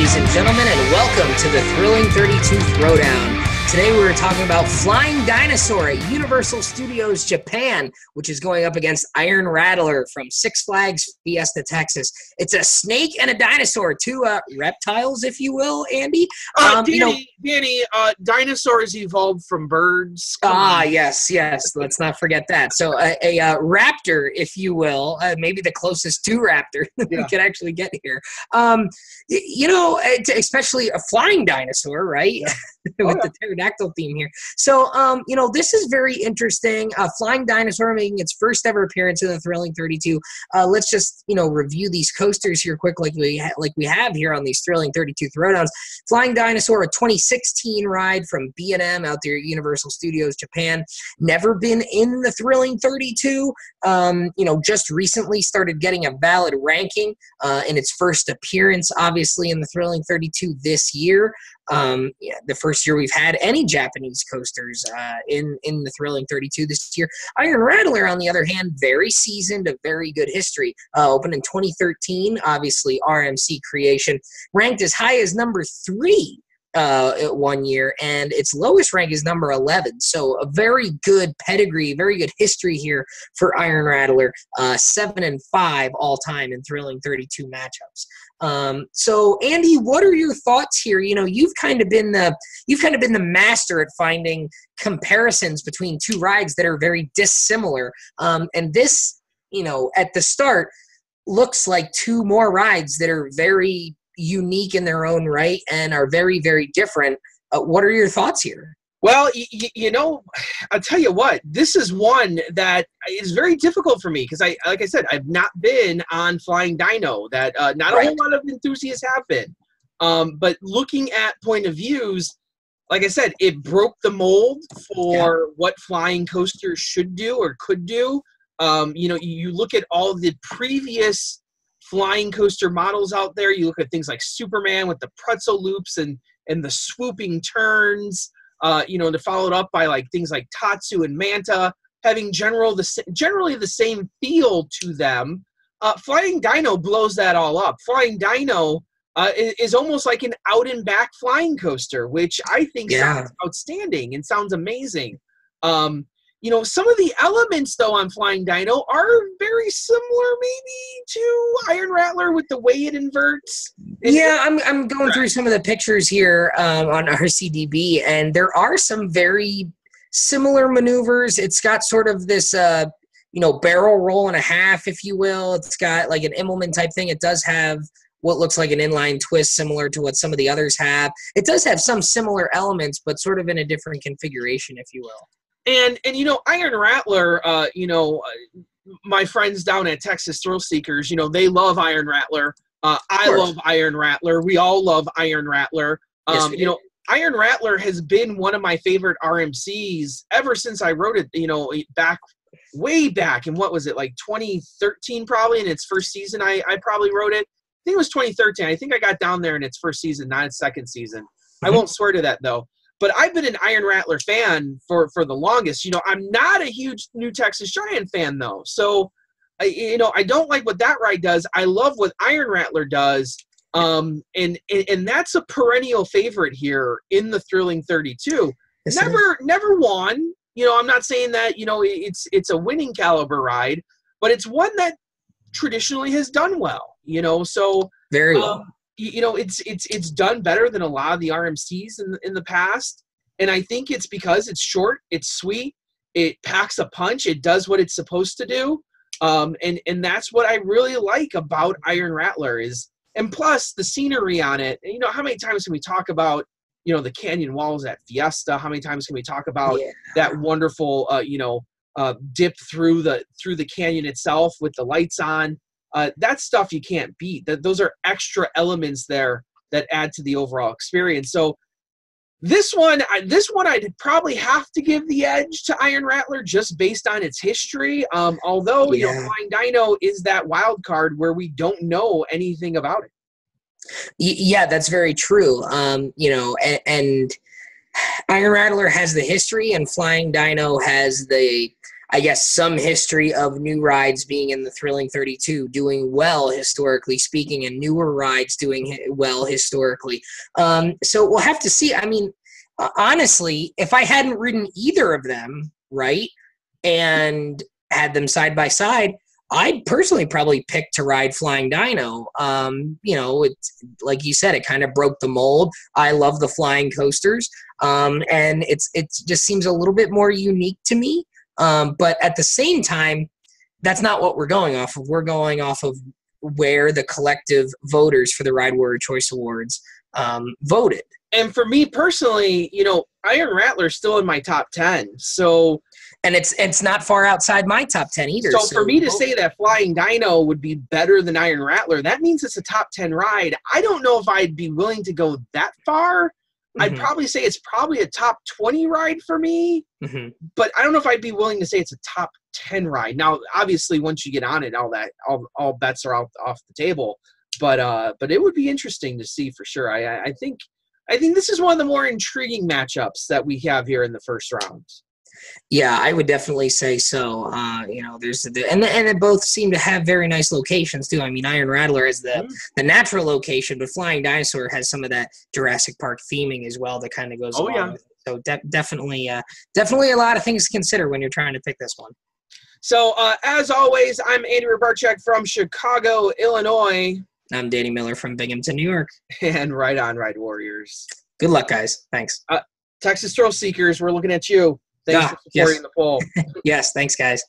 ladies and gentlemen, and welcome to the Thrilling 32 Throwdown. Today we're talking about Flying Dinosaur at Universal Studios Japan, which is going up against Iron Rattler from Six Flags Fiesta, Texas. It's a snake and a dinosaur, two reptiles, if you will, Andy. Danny, dinosaurs evolved from birds. Yes. Let's not forget that. So a raptor, if you will, maybe the closest to raptor that we could actually get here. Especially a flying dinosaur, right? Yeah. With the pterodactyl theme here. So, this is very interesting. Flying Dinosaur making its first ever appearance in the Thrilling 32. Let's just, review these coasters here quick like we have here on these Thrilling 32 Throwdowns. Flying Dinosaur, a 2016 ride from B&M out there at Universal Studios Japan. Never been in the Thrilling 32. Just recently started getting a valid ranking in its first appearance, obviously, in the Thrilling 32 this year. The first year we've had any Japanese coasters in the Thrilling 32 this year. Iron Rattler, on the other hand, very seasoned, a very good history. Opened in 2013, obviously RMC creation, ranked as high as number 3 at 1 year, and its lowest rank is number 11. So a very good pedigree, very good history here for Iron Rattler. 7-5 all time in Thrilling 32 matchups. So Andy, what are your thoughts here? You've kind of been the master at finding comparisons between two rides that are very dissimilar. And this, at the start, looks like two more rides that are very unique in their own right and are very, very different. What are your thoughts here? Well, I'll tell you what, this is one that is very difficult for me because like I said, I've not been on Flying Dino that not a whole lot of enthusiasts have been. But looking at point of views, like I said, it broke the mold for what flying coasters should do or could do. You look at all the previous flying coaster models out there. You look at things like Superman with the pretzel loops and the swooping turns. They're followed up by like things like Tatsu and Manta, having generally the same feel to them. Flying Dino blows that all up. Flying Dino is almost like an out and back flying coaster, which I think sounds outstanding and sounds amazing. Some of the elements though on Flying Dino are very similar maybe to Iron Rattler with the way it inverts. I'm going through some of the pictures here on RCDB, and there are some very similar maneuvers. It's got sort of this barrel roll and a half, if you will. It's got like an Immelman type thing. It does have what looks like an inline twist similar to what some of the others have. It does have some similar elements, but sort of in a different configuration, if you will. And Iron Rattler, my friends down at Texas Thrill Seekers, they love Iron Rattler. I love Iron Rattler. We all love Iron Rattler. Iron Rattler has been one of my favorite RMCs ever since I wrote it, way back in, what was it, like 2013 probably, in its first season I probably wrote it. I think it was 2013. I think I got down there in its first season, not its second season. Mm-hmm. I won't swear to that, though. But I've been an Iron Rattler fan for the longest. I'm not a huge New Texas Giant fan, though. So, I don't like what that ride does. I love what Iron Rattler does. And that's a perennial favorite here in the Thrilling 32. Never won. I'm not saying that, it's a winning caliber ride, but it's one that traditionally has done well, so very well. It's done better than a lot of the RMCs in the past. And I think it's because it's short, it's sweet, it packs a punch, it does what it's supposed to do. And that's what I really like about Iron Rattler and plus the scenery on it. How many times can we talk about, the canyon walls at Fiesta? How many times can we talk about that wonderful, dip through the canyon itself with the lights on? That stuff you can't beat. Those are extra elements there that add to the overall experience. So this one I'd probably have to give the edge to Iron Rattler just based on its history. Although Flying Dino is that wild card where we don't know anything about it. Yeah, that's very true. And Iron Rattler has the history, and Flying Dino has the I guess, some history of new rides being in the Thrilling 32, doing well historically speaking, and newer rides doing well historically. So we'll have to see. I mean, honestly, if I hadn't ridden either of them, right, and had them side by side, I'd personally probably pick to ride Flying Dino. It's like you said, it kind of broke the mold. I love the flying coasters, and it just seems a little bit more unique to me. But at the same time, that's not what we're going off of. We're going off of where the collective voters for the Ride Warrior Choice Awards voted. And for me personally, Iron Rattler's still in my top 10. So, and it's not far outside my top 10 either. So for me to say that Flying Dino would be better than Iron Rattler, that means it's a top 10 ride. I don't know if I'd be willing to go that far. Mm-hmm. I'd probably say it's probably a top 20 ride for me, but I don't know if I'd be willing to say it's a top 10 ride. Now, obviously, once you get on it, all bets are off the table. But it would be interesting to see for sure. I think this is one of the more intriguing matchups that we have here in the first round. Yeah, I would definitely say so. There's and they both seem to have very nice locations too. I mean, Iron Rattler is the natural location, but Flying Dinosaur has some of that Jurassic Park theming as well that kind of goes along with it. So definitely a lot of things to consider when you're trying to pick this one. So as always, I'm Andy Robarchuk from Chicago, Illinois. I'm Danny Miller from Binghamton, New York. And Ride On, Ride Warriors. Good luck, guys. Thanks. Texas Thrill Seekers, we're looking at you. Thanks for supporting the poll. Yes, thanks, guys.